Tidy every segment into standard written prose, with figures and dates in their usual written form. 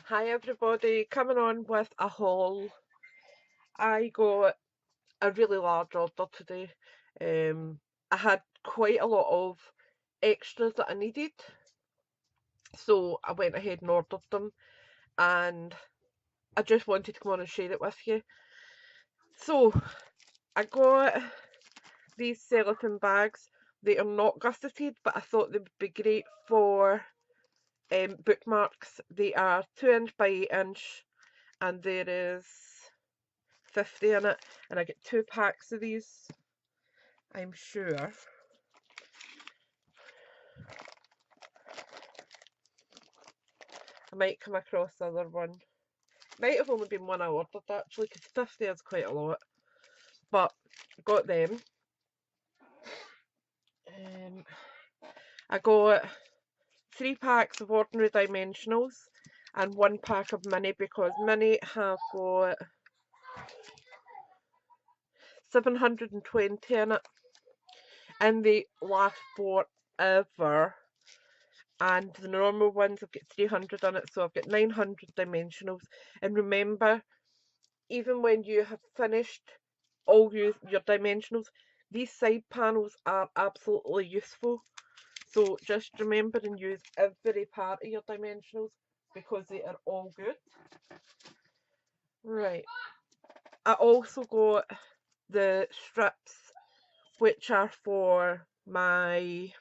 Hi everybody, coming on with a haul. I got a really large order today. I had quite a lot of extras that I needed, so I went ahead and ordered them, and I just wanted to come on and share it with you. So I got these cellophane bags. They are not gusseted, but I thought they would be great for bookmarks. They are 2" by 8", and there is 50 in it, and I get 2 packs of these, I'm sure. I might come across the other one. Might have only been one I ordered actually, because 50 is quite a lot. But got them. I got 3 packs of ordinary dimensionals and 1 pack of mini, because mini have got 720 in it, and they last forever. And the normal ones have got 300 in it, so I've got 900 dimensionals. And remember, even when you have finished all your dimensionals, these side panels are absolutely useful. So just remember and use every part of your dimensionals, because they are all good. Right. I also got the strips, which are for my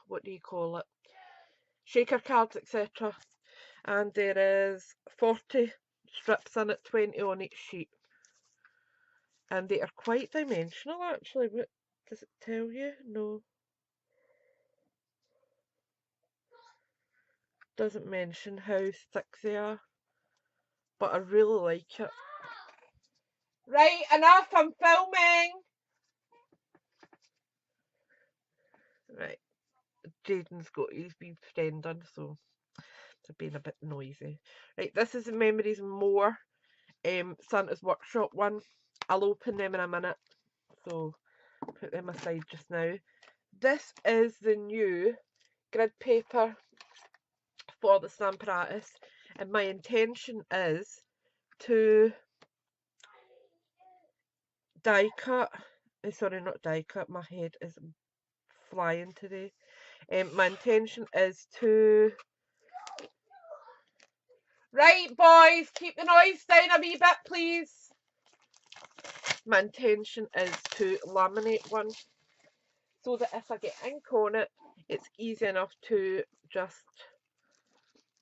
what do you call it? Shaker cards, etc. And there is 40 strips in it, 20 on each sheet. And they are quite dimensional actually. What does it tell you? No. Doesn't mention how thick they are. But I really like it. Right, enough, I'm filming! Right, Jaden's got his wee friend on, so it's being a bit noisy. Right, this is the Memories and More Santa's Workshop one. I'll open them in a minute, so put them aside just now. This is the new grid paper for the Stampin' Up, and my intention is to die cut. Sorry, not die cut, my head is flying today. My intention is to... Right, boys, keep the noise down a wee bit, please. My intention is to laminate one, so that if I get ink on it, it's easy enough to just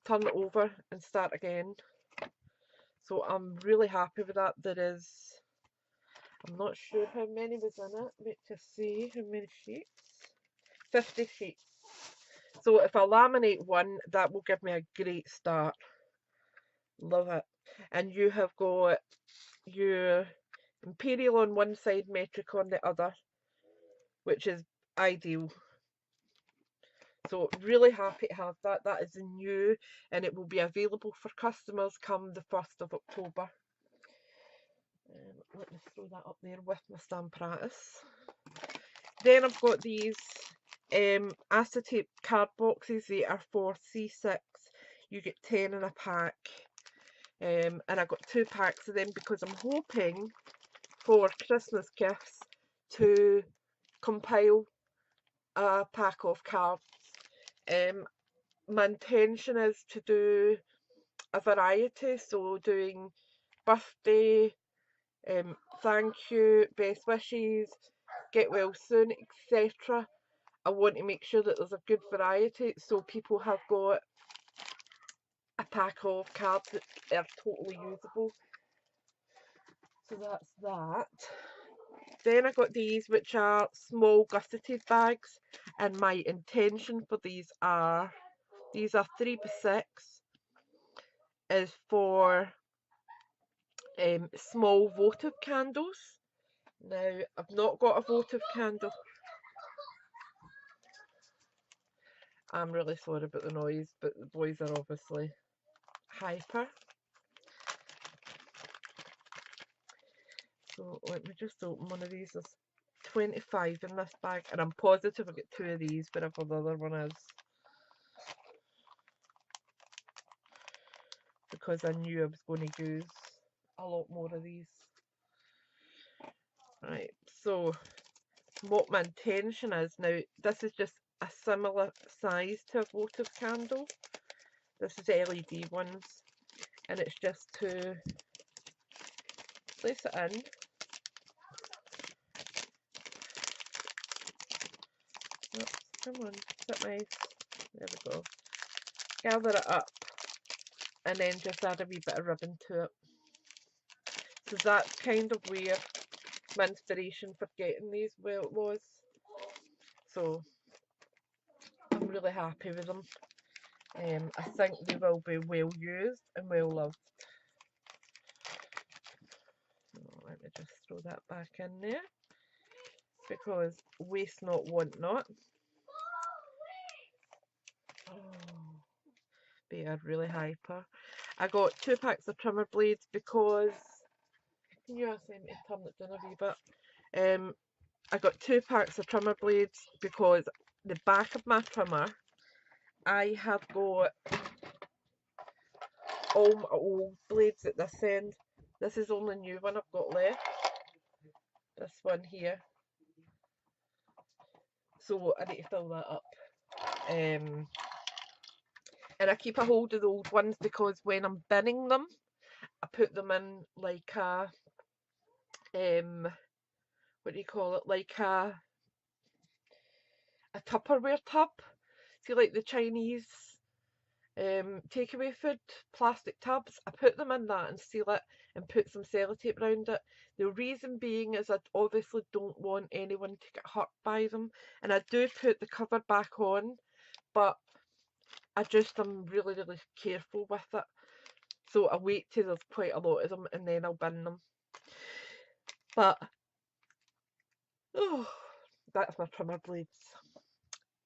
turn it over and start again. So I'm really happy with that. There is, I'm not sure how many was in it. Let's just see how many sheets. 50 sheets. So if I laminate one, that will give me a great start. Love it. And you have got your Imperial on one side, metric on the other, which is ideal. So really happy to have that. That is new, and it will be available for customers come the 1st of October. Let me throw that up there with my Stampin'. Then I've got these acetate card boxes. They are for C6. You get 10 in a pack. And I got 2 packs of them because I'm hoping for Christmas gifts to compile a pack of cards. My intention is to do a variety, so doing birthday, thank you, best wishes, get well soon, etc. I want to make sure that there's a good variety, so people have got a pack of cards that are totally usable. So that's that. Then I got these, which are small gusseted bags, and my intention for these are 3x6, is for small votive candles. Now, I've not got a votive candle. I'm really sorry about the noise, but the boys are obviously hyper. So let me just open one of these. There's 25 in this bag, and I'm positive I get 2 of these, wherever the other one is. because I knew I was going to use a lot more of these. Right, so what my intention is now, this is just a similar size to a votive candle. This is LED ones, and it's just to place it in. Oops, come on, sit nice. There we go. Gather it up, and then just add a wee bit of ribbon to it. So that's kind of where my inspiration for getting these was. So I'm really happy with them. I think they will be well used and well loved. Let me just throw that back in there, because waste not, want not. Oh, they are really hyper. I got 2 packs of trimmer blades because, can you ask them to turn it down a wee bit? I got 2 packs of trimmer blades because the back of my trimmer, I have got all my old blades at this end. This is the only new one I've got left. This one here. So I need to fill that up. And I keep a hold of the old ones because when I'm binning them, I put them in like a, what do you call it? Like a Tupperware tub. See, like the Chinese takeaway food plastic tubs. I put them in that and seal it and put some sellotape around it. The reason being is I obviously don't want anyone to get hurt by them, and I do put the cover back on, but I just am really careful with it. So I wait till there's quite a lot of them and then I'll bin them. But oh, that's my trimmer blades.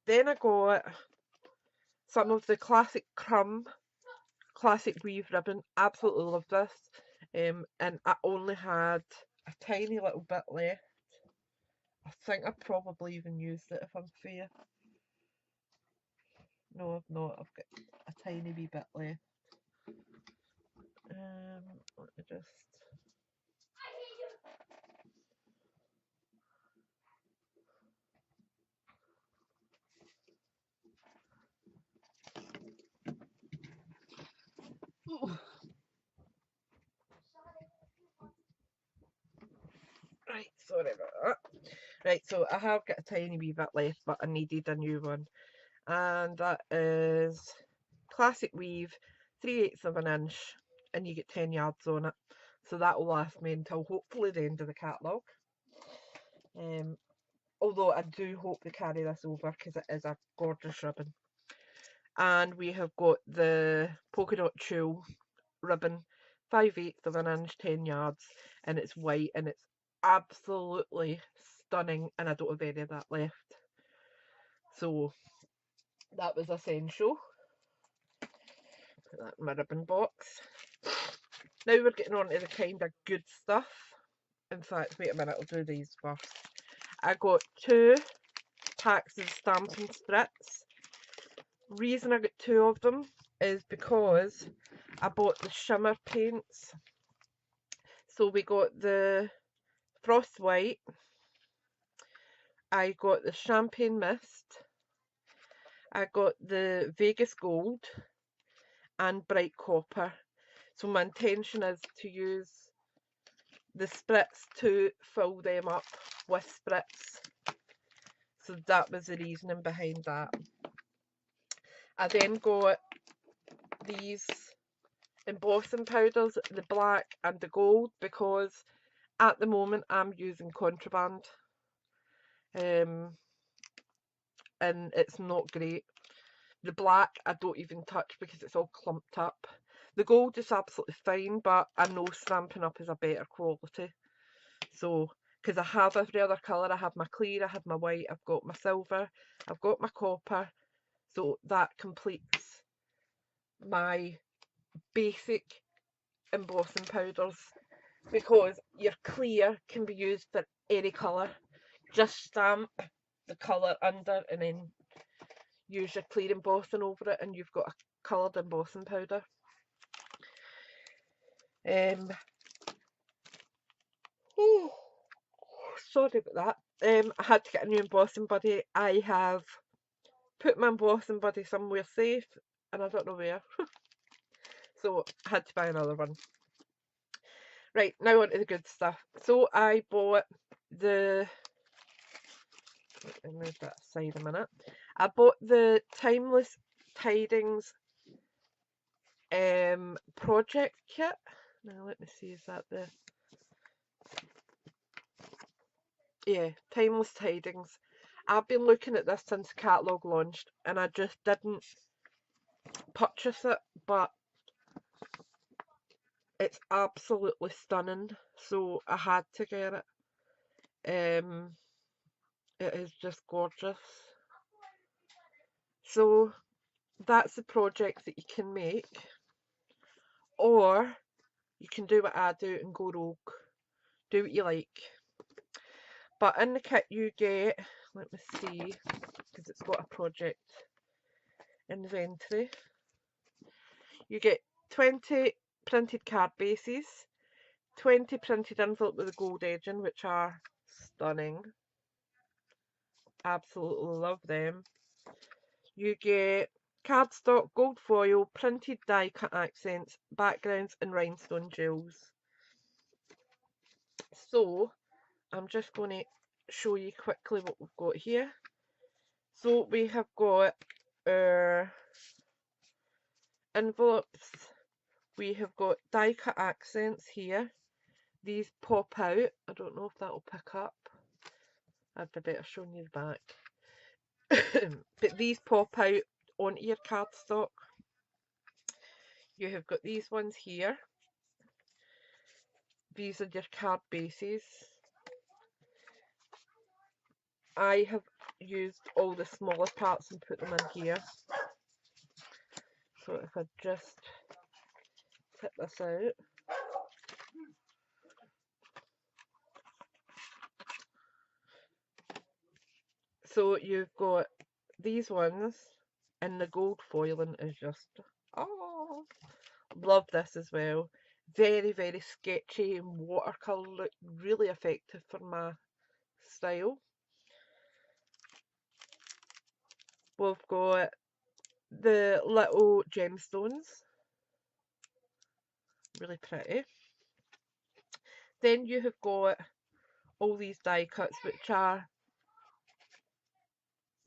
Then I got some of the classic crumb classic weave ribbon. Absolutely love this. And I only had a tiny little bit left. I think I probably even used it, if I'm fair. No, I've not. I've got a tiny wee bit left. Let me just. Oh. Right, sorry about that. Right, so I have got a tiny wee bit left, but I needed a new one. And that is classic weave, 3/8 of an inch, and you get 10 yards on it. So that will last me until hopefully the end of the catalogue. Although I do hope they carry this over because it is a gorgeous ribbon. And we have got the polka dot tulle ribbon, 5/8 of an inch, 10 yards, and it's white and it's absolutely stunning, and I don't have any of that left. So that was essential. Put that in my ribbon box. Now we're getting on to the kind of good stuff. In fact, wait a minute, I'll do these first. I got 2 packs of Stampin' Spritz. Reason I got 2 of them is because I bought the shimmer paints. So we got the Frost White, I got the Champagne Mist, I got the Vegas Gold, and Bright Copper. So my intention is to use the spritz to fill them up with spritz. So that was the reasoning behind that. I then got these embossing powders, the black and the gold, because at the moment I'm using contraband. And it's not great. The black I don't even touch because it's all clumped up. The gold is absolutely fine, but I know Stampin' Up is a better quality. So, because I have every other colour, I have my clear, I have my white, I've got my silver, I've got my copper. So that completes my basic embossing powders, because your clear can be used for any colour. Just stamp the colour under and then use your clear embossing over it and you've got a coloured embossing powder. Oh, sorry about that. I had to get a new embossing buddy. I have put my embossing buddy somewhere safe, and I don't know where. So I had to buy another one. Right, now on to the good stuff. So I bought the... Let me move that aside a minute. I bought the Timeless Tidings project kit. Now let me see, is that the... Yeah, Timeless Tidings. I've been looking at this since the catalogue launched, and I just didn't purchase it, but it's absolutely stunning, so I had to get it. It is just gorgeous. So that's the project that you can make, or you can do what I do and go rogue. Do what you like. But in the kit you get, let me see, because it's got a project inventory. You get 20 printed card bases, 20 printed envelope with a gold edging, which are stunning. Absolutely love them. You get cardstock, gold foil, printed die cut accents, backgrounds and rhinestone gels. So I'm just going to show you quickly what we've got here. So we have got our envelopes. We have got die cut accents here. These pop out. I don't know if that will pick up. I'd be better showing you the back. But these pop out onto your cardstock. You have got these ones here. These are your card bases. I have used all the smaller parts and put them in here. So if I just tip this out. So you've got these ones, and the gold foiling is just, oh, love this as well. Very, very sketchy and watercolour look, really effective for my style. We've got the little gemstones, really pretty. Then you have got all these die cuts, which are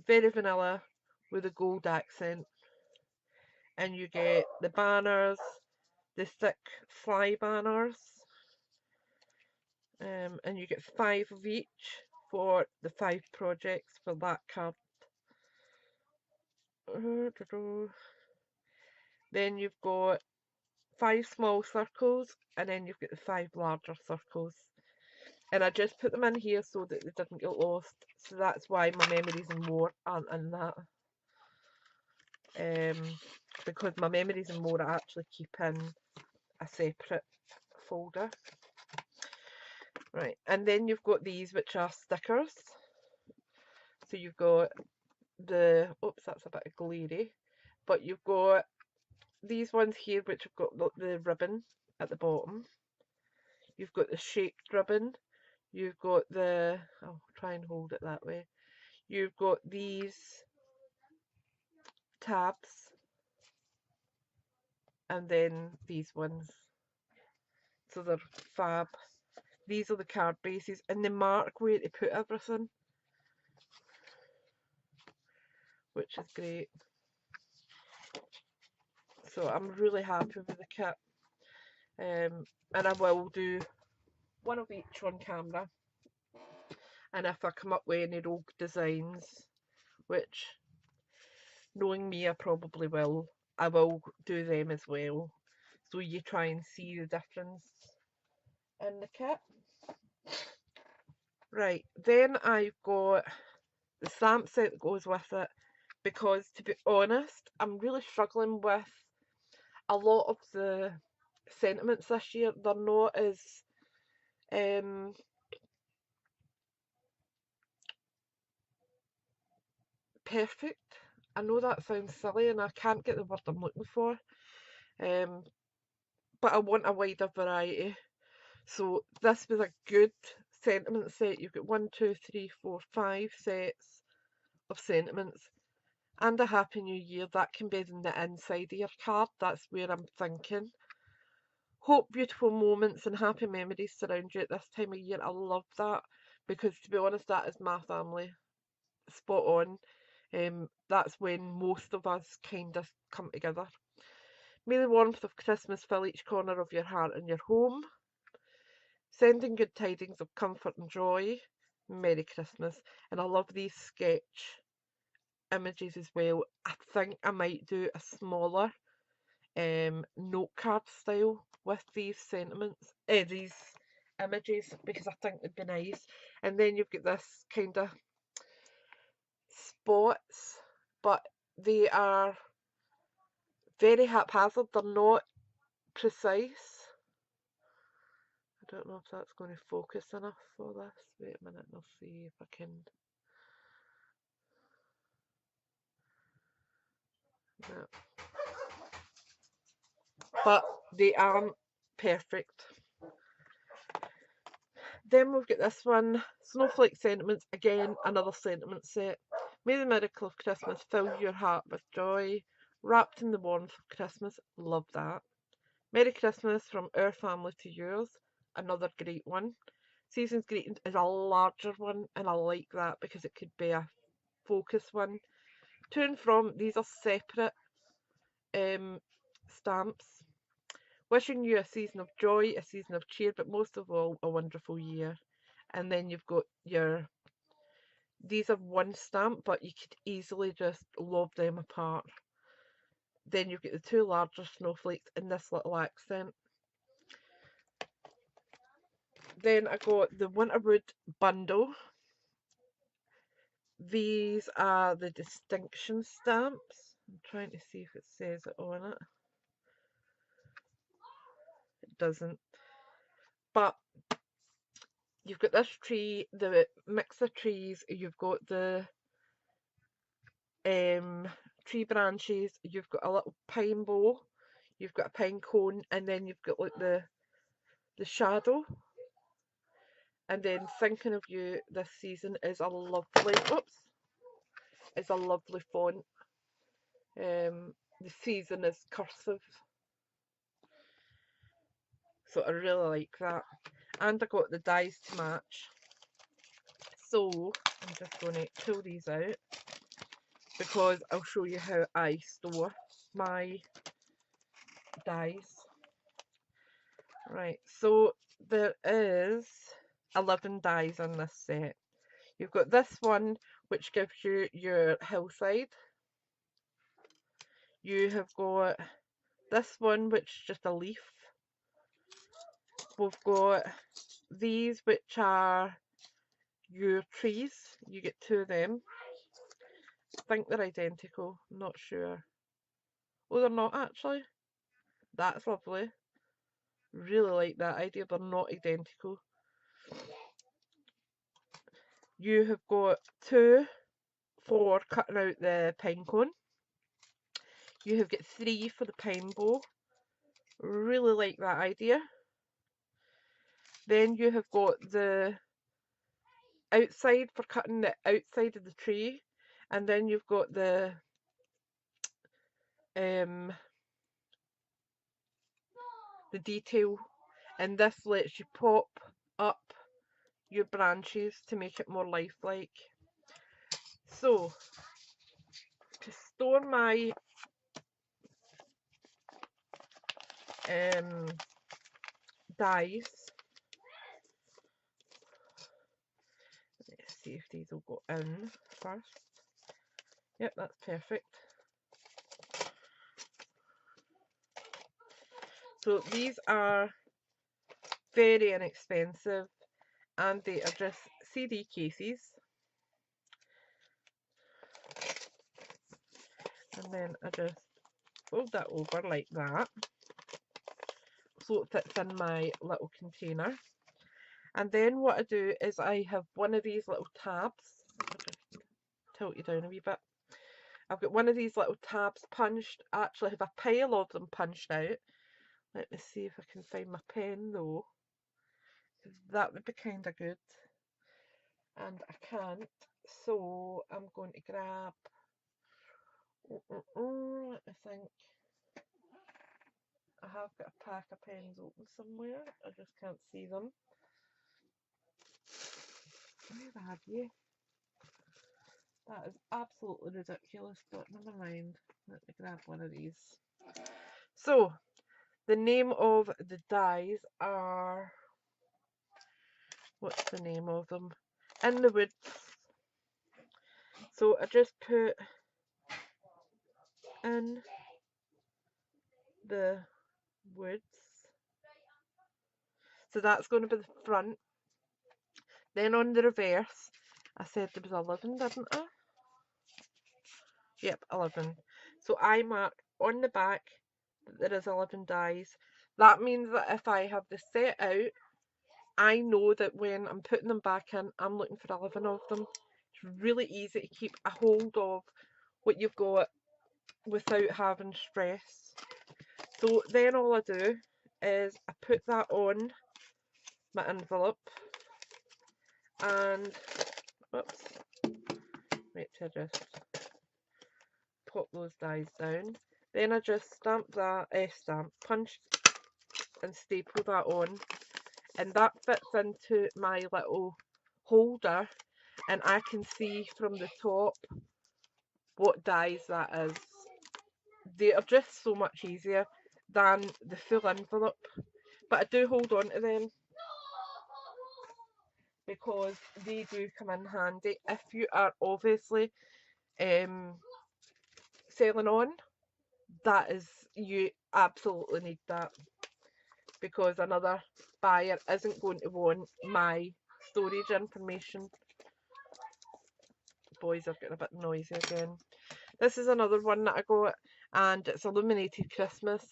very vanilla with a gold accent. And you get the banners, the thick fly banners, and you get 5 of each for the 5 projects for that card. Then you've got 5 small circles, and then you've got the 5 larger circles. And I just put them in here so that they didn't get lost. So that's why my memories and more aren't in that. Because my memories and more I actually keep in a separate folder. Right, and then you've got these, which are stickers. So you've got the, oops, that's a bit glary, but you've got these ones here, which have got the ribbon at the bottom. You've got the shaped ribbon. You've got the, I'll try and hold it that way. You've got these tabs, and then these ones. So they're fab. These are the card bases, and they mark where to put everything, which is great. So I'm really happy with the kit. And I will do one of each on camera. And if I come up with any rogue designs, which, knowing me, I probably will, I will do them as well. So you try and see the difference in the kit. Right, then I've got the stamp set that goes with it, because to be honest, I'm really struggling with a lot of the sentiments this year. They're not as perfect. I know that sounds silly and I can't get the word I'm looking for. but I want a wider variety. So this was a good sentiment set. You've got 1, 2, 3, 4, 5 sets of sentiments. And a Happy New Year, that can be in the inside of your card. That's where I'm thinking. Hope beautiful moments and happy memories surround you at this time of year. I love that because, to be honest, that is my family. Spot on. That's when most of us kind of come together. May the warmth of Christmas fill each corner of your heart and your home. Sending good tidings of comfort and joy. Merry Christmas. And I love these sketch images as well. I think I might do a smaller note card style with these sentiments, these images, because I think they'd be nice. And then you've got this kind of spots, but they are very haphazard. They're not precise. I don't know if that's going to focus enough for this. Wait a minute, I'll see if I can. No. But they aren't perfect. Then we've got this one, Snowflake Sentiments, again another sentiment set. May the miracle of Christmas fill your heart with joy, wrapped in the warmth of Christmas. Love that. Merry Christmas from our family to yours, another great one. Season's Greetings is a larger one, and I like that because it could be a focus one. To and from, these are separate stamps. Wishing you a season of joy, a season of cheer, but most of all, a wonderful year. And then you've got your, these are one stamp, but you could easily just lob them apart. Then you've got the two larger snowflakes in this little accent. Then I got the Winterwood bundle. These are the distinction stamps. I'm trying to see if it says it on it. It doesn't. But you've got this tree, the mix of trees, you've got the tree branches, you've got a little pine bow, you've got a pine cone, and then you've got like the shadow. And then Thinking of You this season is a lovely, oops, is a lovely font. The season is cursive, so I really like that. And I got the dies to match. So I'm just going to pull these out because I'll show you how I store my dies. Right, so there is 11 dies in this set. You've got this one which gives you your hillside. You have got this one which is just a leaf. We've got these which are your trees. You get two of them. I think they're identical, I'm not sure. Oh, they're not actually. That's lovely. Really like that idea, they're not identical. You have got two for cutting out the pine cone. You have got three for the pine bow. Really like that idea. Then you have got the outside for cutting the outside of the tree, and then you've got the detail, and this lets you pop up your branches to make it more lifelike. So to store my dies, let's see if these will go in first. Yep, that's perfect. So these are very inexpensive and they are just CD cases. And then I just fold that over like that so it fits in my little container. And then what I do is I have one of these little tabs. I'll just tilt you down a wee bit. I've got one of these little tabs punched. I actually have a pile of them punched out. Let me see if I can find my pen though, 'cause that would be kind of good. And I can't, so I'm going to grab. Let me think. I have got a pack of pens open somewhere. I just can't see them. Where have you? That is absolutely ridiculous, but never mind. Let me grab one of these. So, the name of the dies are. What's the name of them? In the Woods. So, I just put In the Woods. So, that's going to be the front. Then on the reverse, I said there was 11, didn't I? Yep, 11. So I mark on the back that there is 11 dies. That means that if I have the set out, I know that when I'm putting them back in, I'm looking for 11 of them. It's really easy to keep a hold of what you've got without having stress. So then all I do is I put that on my envelope and, whoops, wait till I just pop those dies down. Then I just stamp that, punch and staple that on, and that fits into my little holder, and I can see from the top what dies that is. They are just so much easier than the full envelope, but I do hold on to them because they do come in handy if you are obviously selling on. That is, you absolutely need that, because another buyer isn't going to want my storage information. The boys are getting a bit noisy again. This is another one that I got, and it's Illuminated Christmas.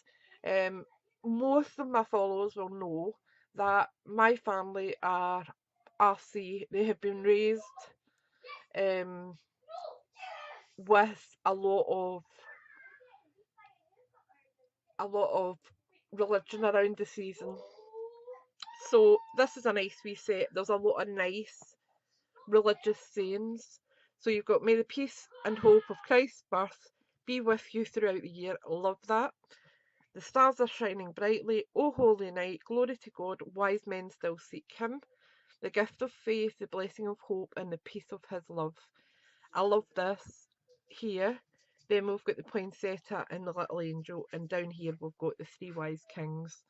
Most of my followers will know that my family are RC. They have been raised with a lot of religion around the season. So this is a nice wee set. There's a lot of nice religious sayings. So you've got, may the peace and hope of Christ's birth be with you throughout the year. Love that. The stars are shining brightly. O holy night, glory to God, wise men still seek him. The gift of faith, the blessing of hope, and the peace of his love. I love this here. Then we've got the poinsettia and the little angel, and down here we've got the three wise kings.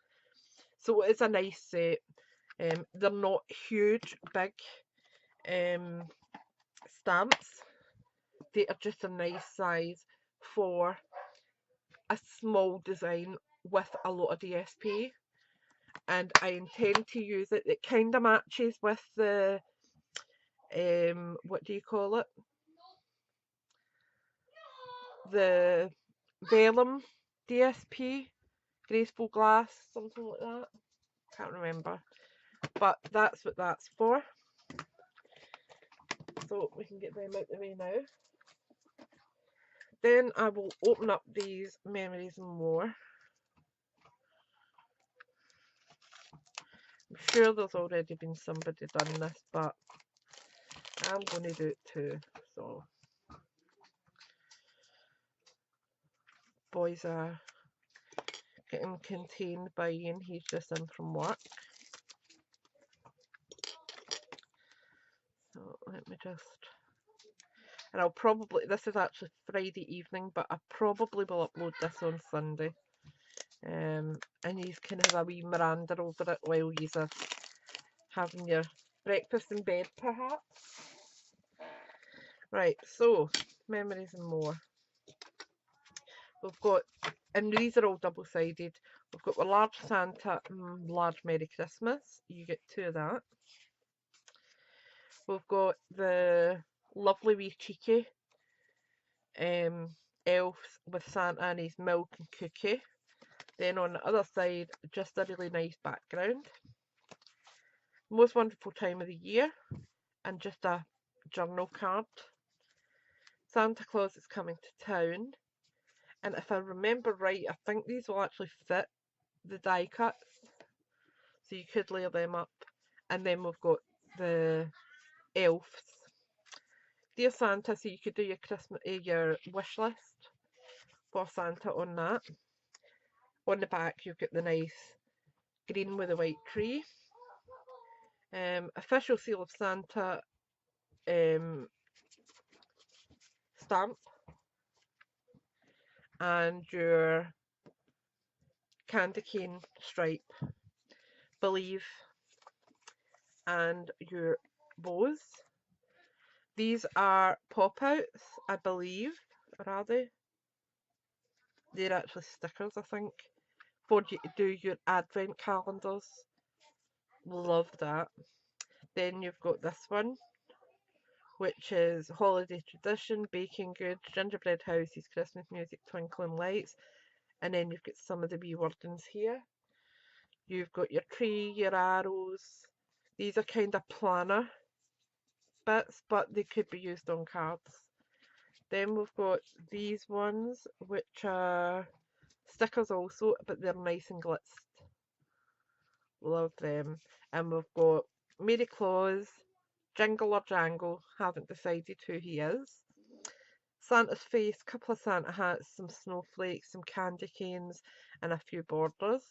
So it's a nice set. They're not huge, big stamps. They are just a nice size for a small design with a lot of DSP, and I intend to use it. It kind of matches with the what do you call it, the vellum DSP, graceful glass, something like that. Can't remember, but that's what that's for. So we can get them out the way now. Then I will open up these Memories and More. I'm sure there's already been somebody done this, but I'm going to do it too. So boys are getting contained by Ian. He's just in from work. So let me just, and I'll probably, this is actually Friday evening, but I probably will upload this on Sunday. And you can have a wee Miranda over it while you're having your breakfast in bed, perhaps. Right, so Memories and More. We've got, and these are all double-sided. We've got the large Santa and large Merry Christmas. You get two of that. We've got the lovely wee cheeky elves with Santa and his milk and cookie. Then on the other side, just a really nice background. Most wonderful time of the year, and just a journal card. Santa Claus is coming to town, and if I remember right, I think these will actually fit the die cuts, so you could layer them up. And then we've got the elves. Dear Santa, so you could do your your wish list for Santa on that. On the back you've got the nice green with a white tree. Official seal of Santa stamp, and your candy cane stripe, believe, and your bows. These are pop-outs, I believe, or are they? They're actually stickers, I think, for you to do your advent calendars. Love that. Then you've got this one, which is holiday tradition, baking goods, gingerbread houses, Christmas music, twinkling lights, and then you've got some of the wee wordings here. You've got your tree, your arrows. These are kind of planner bits, but they could be used on cards. Then we've got these ones, which are stickers also, but they're nice and glitzed. Love them. And we've got Mary Claus, Jingle or Jangle, haven't decided who he is. Santa's face, couple of Santa hats, some snowflakes, some candy canes, and a few borders.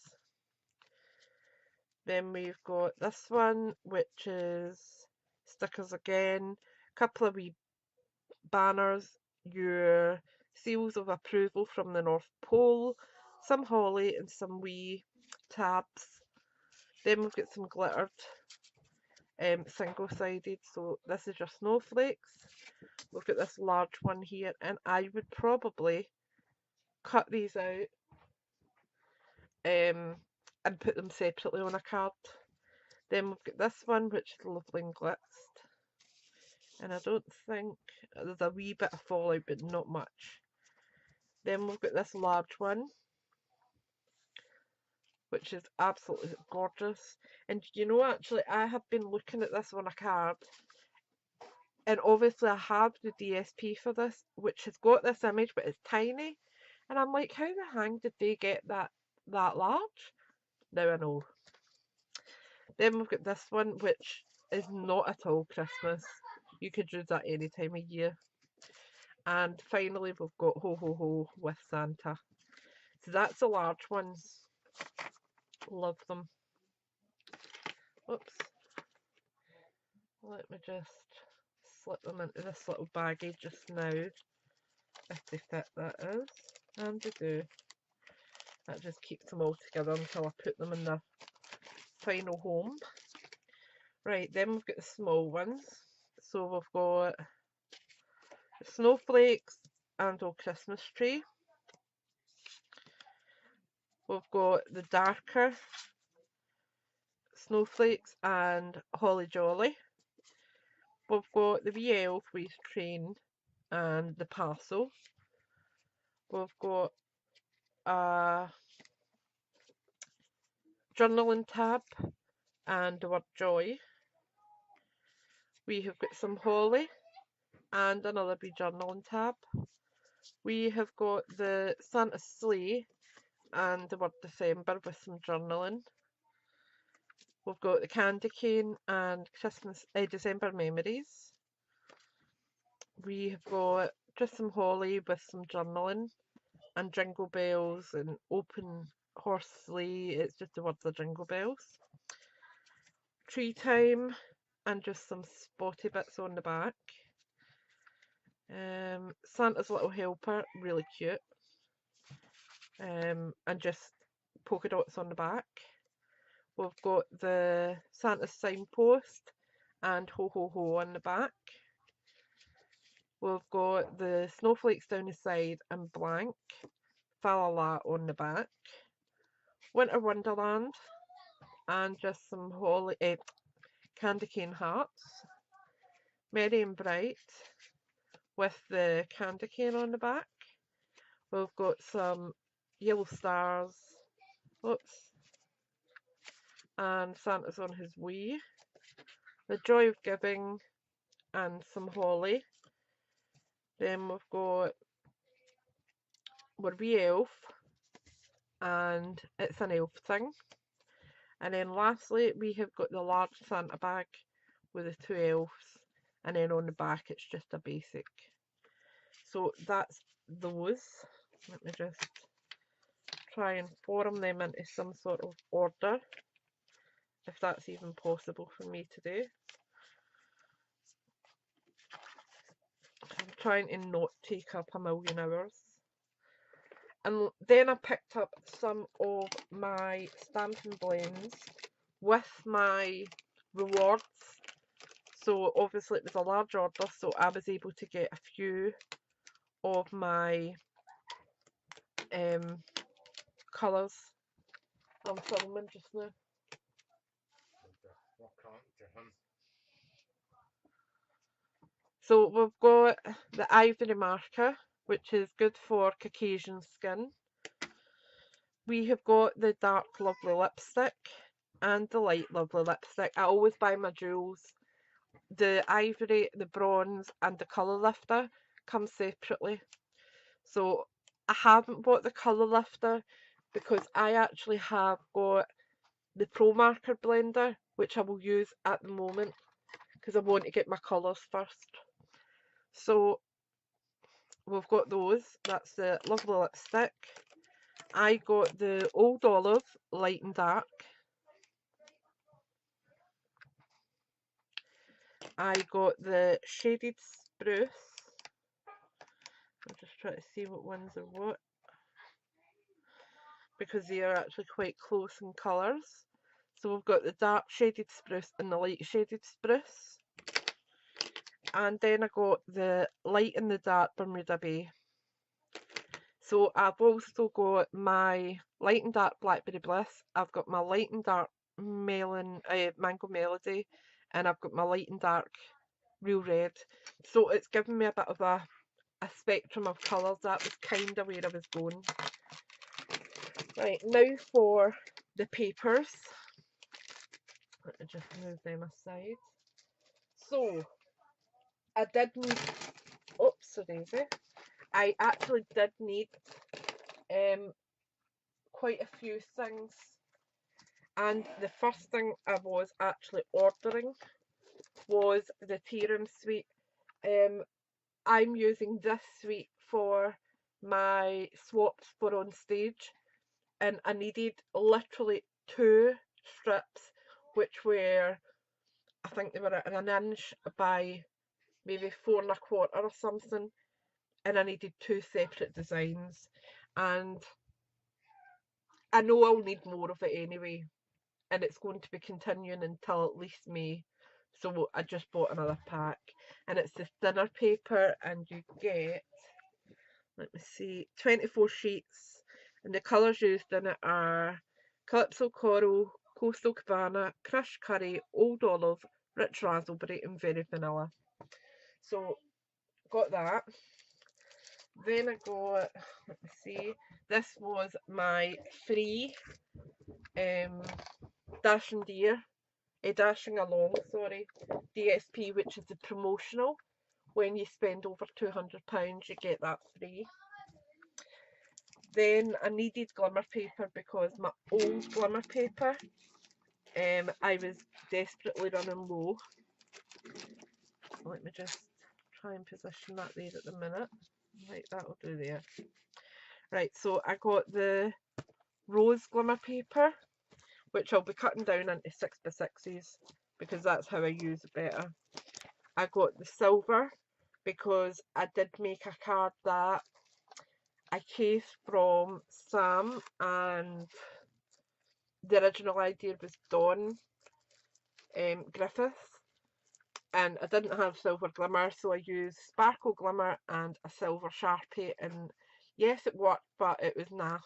Then we've got this one, which is stickers again, couple of wee banners, your seals of approval from the North Pole, some holly and some wee tabs. Then we've got some glittered single-sided, so this is your snowflakes. We've got this large one here, and I would probably cut these out and put them separately on a card. Then we've got this one, which is lovely and glitzed, and I don't think there's a wee bit of fallout, but not much. Then we've got this large one, which is absolutely gorgeous. And you know, actually, I have been looking at this on a card, and obviously I have the DSP for this, which has got this image, but it's tiny. And I'm like, how the hang did they get that large? Now I know. Then we've got this one, which is not at all Christmas. You could use that any time of year. And finally, we've got Ho Ho Ho with Santa. So that's the large ones. Love them. Oops. Let me just slip them into this little baggie just now, if they fit, that is. And they do. That just keeps them all together until I put them in the final home. Right, then we've got the small ones. So we've got snowflakes and old Christmas tree. We've got the darker snowflakes and holly jolly. We've got the wee elf with train and the parcel. We've got a journaling tab and the word joy. We have got some holly and another wee journaling tab. We have got the Santa sleigh and the word December with some journaling. We've got the candy cane and December memories. We have got just some holly with some journaling and jingle bells and open horse sleigh. It's just the words of jingle bells. Tree time and just some spotty bits on the back. Santa's little helper, really cute. And just polka dots on the back. We've got the Santa's signpost and Ho Ho Ho on the back. We've got the snowflakes down the side and blank, Fa La La on the back. Winter Wonderland and just some candy cane hearts. Merry and Bright with the candy cane on the back. We've got some yellow stars, oops, and Santa's on his way. The Joy of Giving and some holly. Then we've got our wee elf and it's an elf thing. And then lastly, we have got the large Santa bag with the 2 elves, and then on the back it's just a basic. So that's those. Let me just try and form them into some sort of order, if that's even possible for me to do. I'm trying to not take up a million hours. And then I picked up some of my Stampin' Blends with my rewards. So obviously it was a large order, so I was able to get a few of my colours. I'm filming just now. So we've got the ivory marker, which is good for Caucasian skin. We have got the dark lovely lipstick and the light lovely lipstick. I always buy my jewels. The ivory, the bronze and the colour lifter come separately. So I haven't bought the colour lifter because I actually have got the Pro Marker blender, which I will use at the moment because I want to get my colours first. So we've got those. That's the lovely lipstick. I got the Old Olive light and dark. I got the shaded spruce. I'll just try to see what ones are what, because they are actually quite close in colours. So we've got the dark shaded spruce and the light shaded spruce. And then I got the light and the dark Bermuda Bay. So I've also got my light and dark Blackberry Bliss. I've got my light and dark Mango Melody, and I've got my light and dark Real Red. So it's given me a bit of a spectrum of colours. That was kind of where I was going. Right, now for the papers. Let me just move them aside. So I did need, oops, daisy. I actually did need quite a few things, and the first thing I was actually ordering was the Tearing suite. I'm using this suite for my swaps for on stage, and I needed literally 2 strips, which were, I think they were an inch by maybe 4 1/4 or something, and I needed 2 separate designs, and I know I'll need more of it anyway, and it's going to be continuing until at least May, so I just bought another pack, and it's this thinner paper, and you get, let me see, 24 sheets, and the colours used in it are Calypso Coral, Coastal Cabana, Crushed Curry, Old Olive, Rich Raspberry and Very Vanilla. So got that. Then I got, let me see, this was my free Dashing Along, DSP, which is the promotional. When you spend over £200 you get that free. Then I needed glimmer paper because my old glimmer paper, I was desperately running low. Let me just try and position that there at the minute. Right, that'll do there. Right, so I got the rose glimmer paper, which I'll be cutting down into 6x6s because that's how I use it better. I got the silver because I did make a card that I cased from Sam, and the original idea was Dawn Griffith, and I didn't have silver glimmer, so I used sparkle glimmer and a silver Sharpie, and yes, it worked, but it was naff,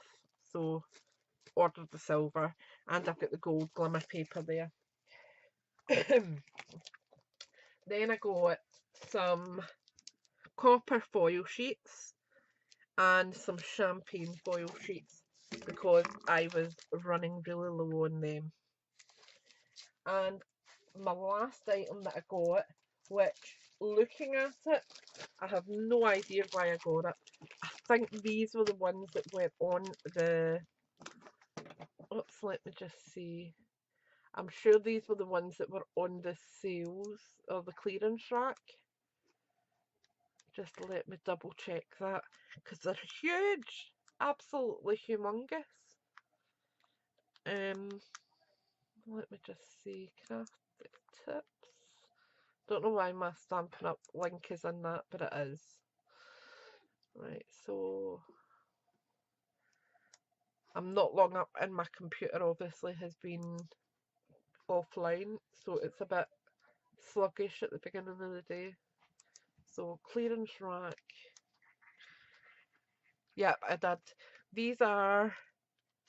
so ordered the silver, and I've got the gold glimmer paper there. Then I got some copper foil sheets and some champagne foil sheets because I was running really low on them. And my last item that I got, which, looking at it, I have no idea why I got it. I think these were the ones that went on the let me just see. I'm sure these were the ones that were on the sales or the clearance rack. Just let me double check that, because they're huge, absolutely humongous. Let me just see, Crafty tips. Don't know why my Stampin' Up link is in that, but it is. Right, so I'm not long up and my computer obviously has been offline, so it's a bit sluggish at the beginning of the day. So clearance rack. Yep, I did. These are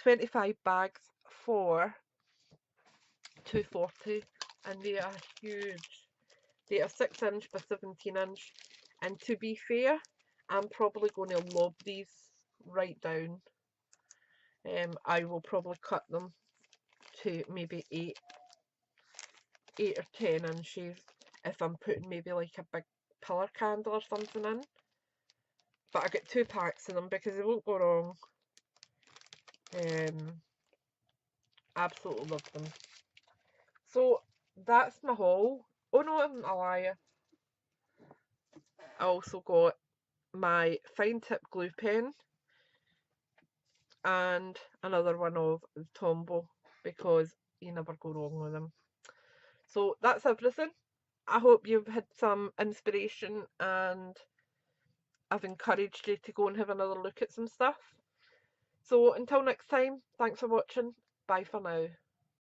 25 bags for $2.40 and they are huge. They are 6" by 17", and to be fair, I'm probably going to lob these right down. I will probably cut them to maybe 8 or 10 inches if I'm putting maybe like a big pillar candle or something in. But I get 2 packs of them because they won't go wrong. Absolutely love them. So that's my haul. Oh no, I'm a liar. I also got my fine tip glue pen and another one of the Tombow because you never go wrong with them. So that's everything. I hope you've had some inspiration and I've encouraged you to go and have another look at some stuff. So until next time, thanks for watching. Bye for now.